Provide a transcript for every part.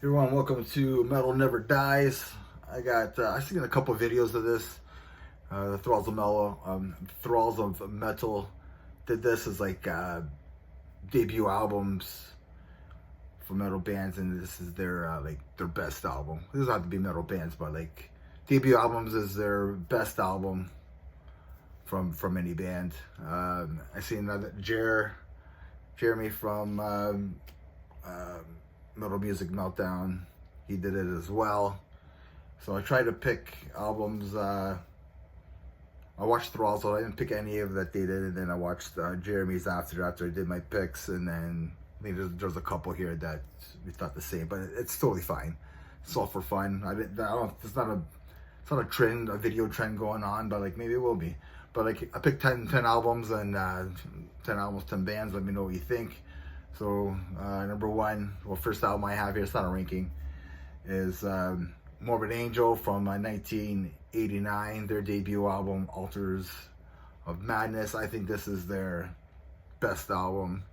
Everyone, welcome to Metal Never Dies. I've seen a couple videos of this. The Thralls of Metal did this as like debut albums for metal bands, and this is their their best album. This doesn't have to be metal bands, but like debut albums is their best album from any band. I seen another Jeremy from Metal Music Meltdown. He did it as well. So I tried to pick albums. I watched Thralls, so I didn't pick any of that they did, and then I watched Jeremy's after I did my picks, and then I think there's a couple here that we thought the same, but it's totally fine. It's all for fun. It's not a trend, a video trend going on, but like maybe it will be. But like I picked 10 albums and 10 bands. Let me know what you think. So number one, first album I have here, it's not a ranking, is Morbid Angel from 1989, their debut album, Altars of Madness. I think this is their best album.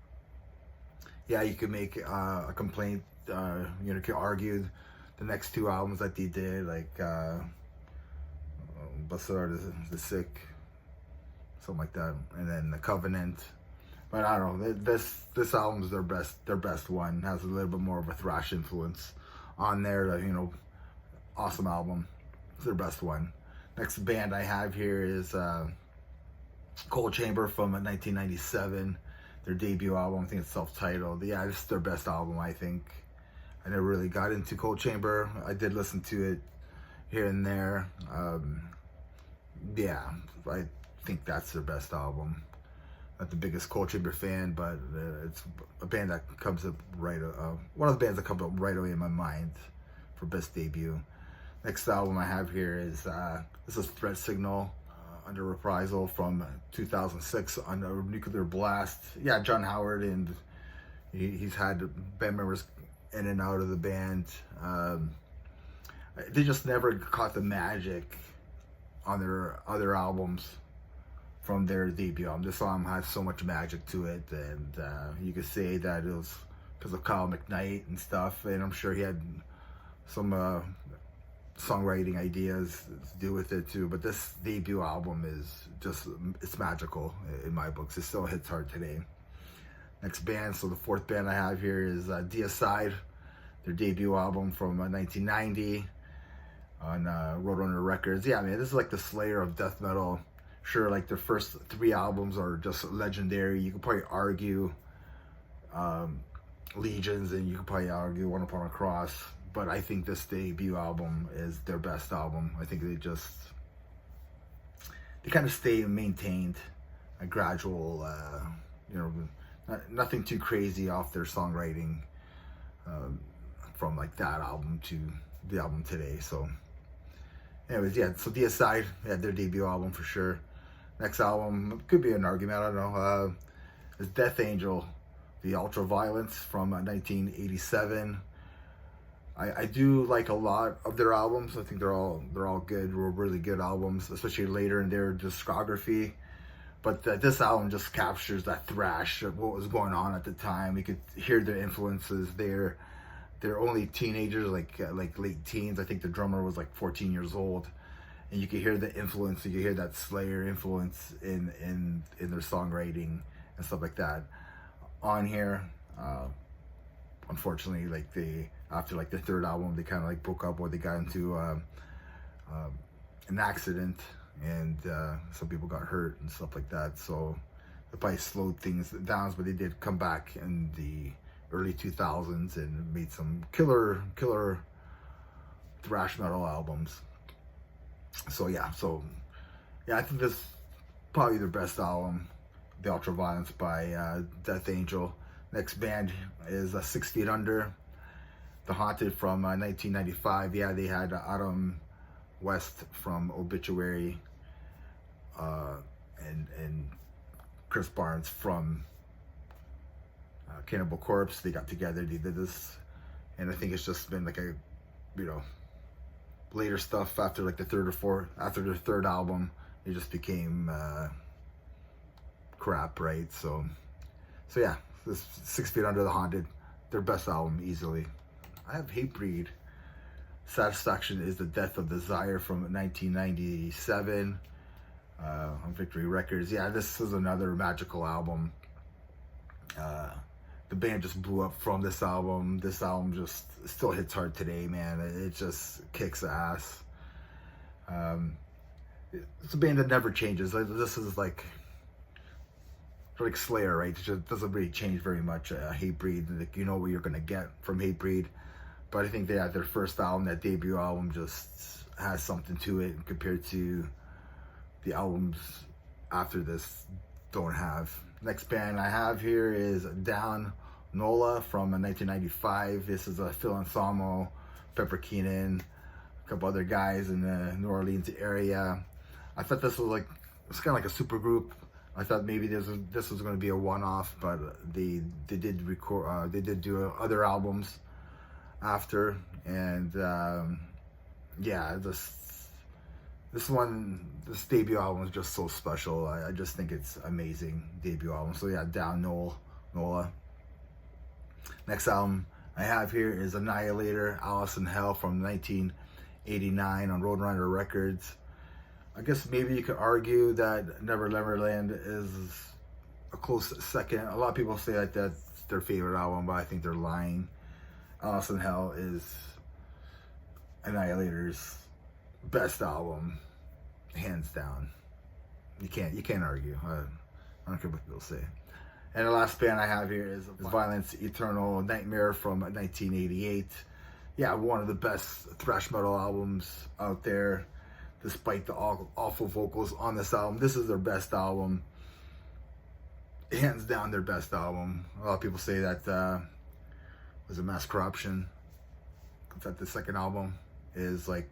Yeah, you could make a complaint, you could argue the next two albums that they did, like Basar the Sick, something like that, and then The Covenant. But I don't know, this album is their best one. It has a little bit more of a thrash influence on there, awesome album. It's their best one. Next band I have here is Cold Chamber from 1997, their debut album. I think it's self-titled. Yeah, this is their best album, I think. I never really got into Cold Chamber. I did listen to it here and there. Yeah, I think that's their best album. Not the biggest Cold Chamber fan, but it's a band that comes up one of the bands that comes up right away in my mind for best debut. Next album I have here is this is Threat Signal, Under Reprisal from 2006, Under Nuclear Blast. Yeah, John Howard, and he's had band members in and out of the band. They just never caught the magic on their other albums from their debut album. This album has so much magic to it, and you could say that it was because of Kyle McKnight and stuff, and I'm sure he had some songwriting ideas to do with it too, but this debut album is just, it's magical in my books. It still hits hard today. Next band, so the fourth band I have here is Deicide, their debut album from 1990 on Roadrunner Records. Yeah, I mean, this is like the Slayer of death metal. Sure, like the first three albums are just legendary. You could probably argue Legions, and you could probably argue One Upon a Cross, but I think this debut album is their best album. I think they kind of stay and maintained a gradual, nothing too crazy off their songwriting from like that album to the album today. So anyways, yeah, so Deicide, yeah, their debut album for sure. Next album, could be an argument, I don't know, is Death Angel, The Ultraviolence from 1987. I do like a lot of their albums. I think they're all good, really good albums, especially later in their discography. But this album just captures that thrash of what was going on at the time. You could hear their influences. They're only teenagers, like late teens. I think the drummer was like 14 years old, and you could hear the influence. You could hear that Slayer influence in their songwriting and stuff like that on here. Unfortunately, like after like the third album, they kind of like broke up, or they got into an accident, and some people got hurt and stuff like that. So it probably slowed things down, but they did come back in the early 2000s and made some killer thrash metal albums. So yeah, I think this is probably their best album, The Ultraviolence by Death Angel. Next band is 6 Feet Under, The Haunted from 1995. Yeah, they had Adam West from Obituary and Chris Barnes from Cannibal Corpse. They got together, they did this, and I think it's just been like a, later stuff after like after their third album, it just became crap, right? So yeah, this 6 Feet Under, The Haunted, their best album easily. I have Hatebreed. Satisfaction is the Death of Desire from 1997 on Victory Records. Yeah, this is another magical album. The band just blew up from this album. This album just still hits hard today, man. It just kicks ass. It's a band that never changes. Like, this is like Slayer, right? It just doesn't really change very much. Hatebreed, like, you know what you're gonna get from Hatebreed. But I think they had their first album, that debut album, just has something to it compared to the albums after this don't have. Next band I have here is Down Nola from 1995. This is a Phil Anselmo, Pepper Keenan, a couple other guys in the New Orleans area. I thought this was like, it's kind of like a super group. I thought maybe this was going to be a one-off, but they did record, they did do other albums after, and yeah, this debut album is just so special. I just think it's amazing debut album. So yeah, Down Nola. Next album I have here is Annihilator, Alice in Hell from 1989 on Roadrunner Records. I guess maybe you could argue that Never Neverland is a close second. A lot of people say that that's their favorite album, but I think they're lying. Alice in Hell is Annihilator's best album, hands down. You can't argue. I don't care what people say. And the last band I have here is Violence Eternal Nightmare from 1988. Yeah, one of the best thrash metal albums out there, despite the awful vocals on this album. This is their best album, hands down their best album. A lot of people say that was a Mass Corruption, that the second album is like,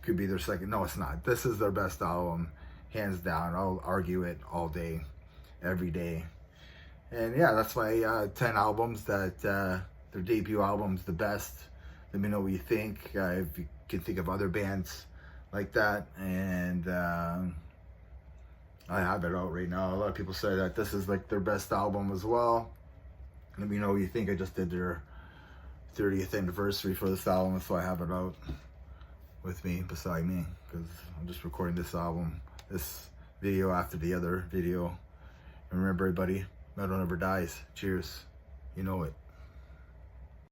could be their second. No, it's not. This is their best album, hands down. I'll argue it all day, every day. And yeah, that's my 10 albums that their debut album's the best. Let me know what you think, if you can think of other bands like that. And I have it out right now. A lot of people say that this is like their best album as well. Let me know what you think. I just did their 30th anniversary for this album, so I have it out with me, beside me, because I'm just recording this video after the other video. And remember, everybody, metal never dies. Cheers. You know it.